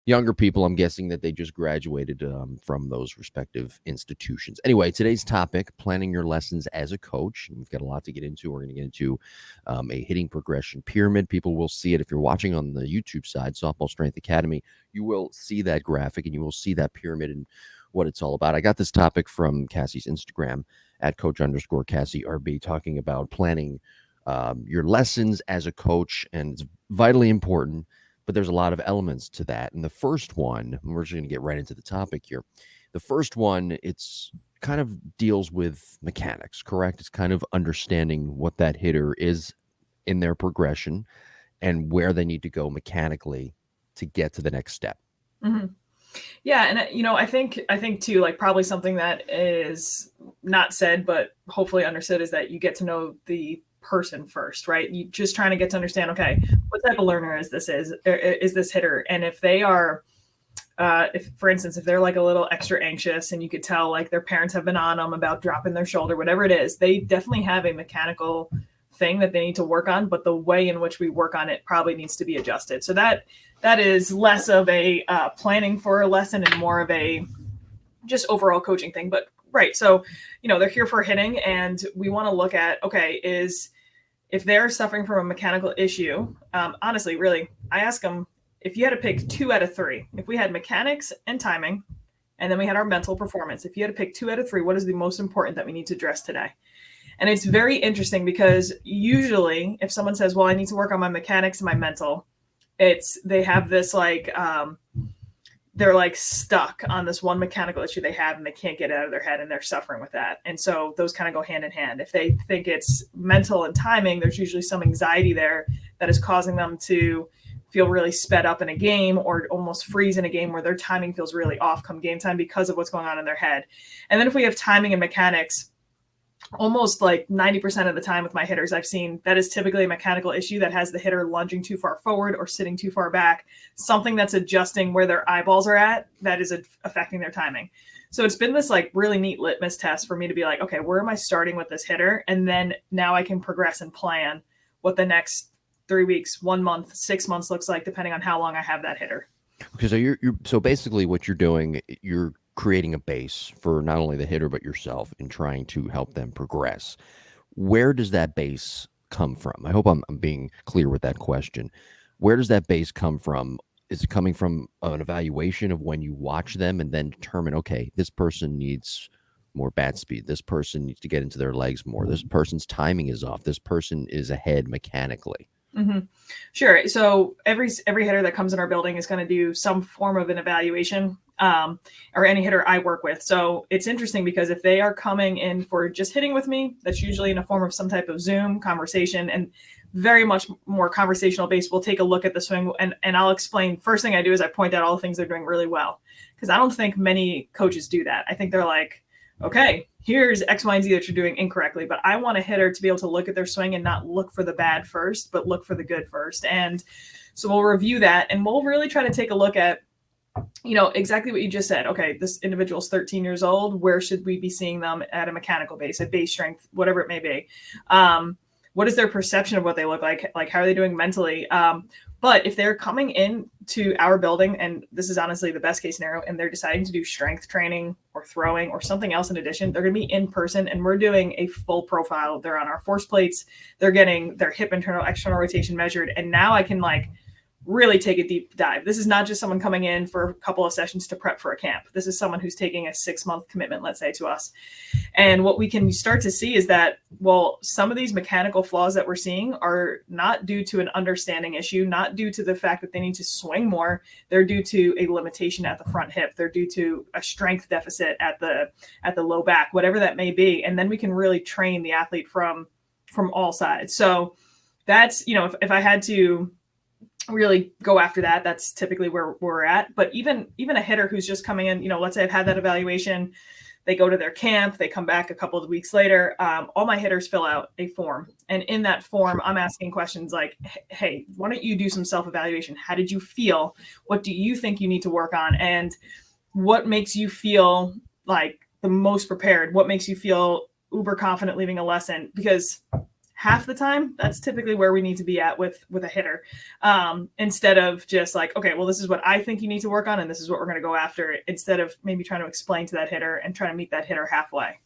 Younger people, I'm guessing that they just graduated from those respective institutions. Anyway, today's topic, planning your lessons as a coach. We've got a lot to get into. We're going to get into a hitting progression pyramid. People will see it if you're watching on the YouTube side, Softball Strength Academy. You will see that graphic and you will see that pyramid and what it's all about. I got this topic from Cassie's Instagram at coach_Cassie RB, talking about planning your lessons as a coach, and it's vitally important. But there's a lot of elements to that. And the first one, and we're just going to get right into the topic here. The first one, it's kind of deals with mechanics, correct? It's kind of understanding what that hitter is in their progression and where they need to go mechanically to get to the next step. Mm-hmm. Yeah. And, I think too, like probably something that is not said, but hopefully understood, is that you get to know the person first, right? You just trying to get to understand, okay, what type of learner is this hitter? And if they are, if for instance, if they're like a little extra anxious and you could tell like their parents have been on them about dropping their shoulder, whatever it is, they definitely have a mechanical thing that they need to work on, but the way in which we work on it probably needs to be adjusted. So that is less of a planning for a lesson and more of a just overall coaching thing. But right. So, they're here for hitting, and we want to look at, okay, if they're suffering from a mechanical issue, honestly, really, I ask them, if you had to pick 2 out of 3, if we had mechanics and timing, and then we had our mental performance, if you had to pick 2 out of 3, what is the most important that we need to address today? And it's very interesting because usually if someone says, well, I need to work on my mechanics and my mental, they have this like, they're like stuck on this one mechanical issue they have and they can't get it out of their head, and they're suffering with that. And so those kind of go hand in hand. If they think it's mental and timing, there's usually some anxiety there that is causing them to feel really sped up in a game or almost freeze in a game where their timing feels really off come game time because of what's going on in their head. And then if we have timing and mechanics, almost like 90% of the time with my hitters, I've seen that is typically a mechanical issue that has the hitter lunging too far forward or sitting too far back, something that's adjusting where their eyeballs are at that is affecting their timing. So it's been this like really neat litmus test for me to be like, okay, where am I starting with this hitter? And then now I can progress and plan what the next 3 weeks, 1 month, 6 months looks like, depending on how long I have that hitter. Okay, so so basically what you're doing, you're creating a base for not only the hitter but yourself in trying to help them progress. Where does that base come from? I hope I'm being clear with that question. Where does that base come from? Is it coming from an evaluation of when you watch them and then determine, okay, this person needs more bat speed, this person needs to get into their legs more, this person's timing is off, this person is ahead mechanically? Mm-hmm. Sure. So every hitter that comes in our building is going to do some form of an evaluation, or any hitter I work with. So it's interesting because if they are coming in for just hitting with me, that's usually in a form of some type of Zoom conversation, and very much more conversational based. We'll take a look at the swing and I'll explain. First thing I do is I point out all the things they're doing really well, because I don't think many coaches do that. I think they're like, okay, here's X, Y, and Z that you're doing incorrectly, but I want a hitter to be able to look at their swing and not look for the bad first, but look for the good first. And so we'll review that, and we'll really try to take a look at, exactly what you just said. Okay, this individual's 13 years old. Where should we be seeing them at a mechanical base, at base strength, whatever it may be? What is their perception of what they look like? Like, how are they doing mentally? But if they're coming in to our building, and this is honestly the best case scenario, and they're deciding to do strength training or throwing or something else in addition, they're going to be in person, and we're doing a full profile. They're on our force plates. They're getting their hip internal, external rotation measured. And now I can really take a deep dive. This is not just someone coming in for a couple of sessions to prep for a camp. This is someone who's taking a 6-month commitment, let's say, to us. And what we can start to see is that, well, some of these mechanical flaws that we're seeing are not due to an understanding issue, not due to the fact that they need to swing more. They're due to a limitation at the front hip. They're due to a strength deficit at the low back, whatever that may be. And then we can really train the athlete from all sides. So that's, if I had to really go after that, that's typically where we're at. But even a hitter who's just coming in, let's say I've had that evaluation, they go to their camp, they come back a couple of weeks later, all my hitters fill out a form. And in that form, I'm asking questions like, hey, why don't you do some self-evaluation? How did you feel? What do you think you need to work on? And what makes you feel like the most prepared? What makes you feel uber confident leaving a lesson? Because half the time, that's typically where we need to be at with a hitter, instead of just like, okay, well, this is what I think you need to work on, and this is what we're going to go after, instead of maybe trying to explain to that hitter and trying to meet that hitter halfway.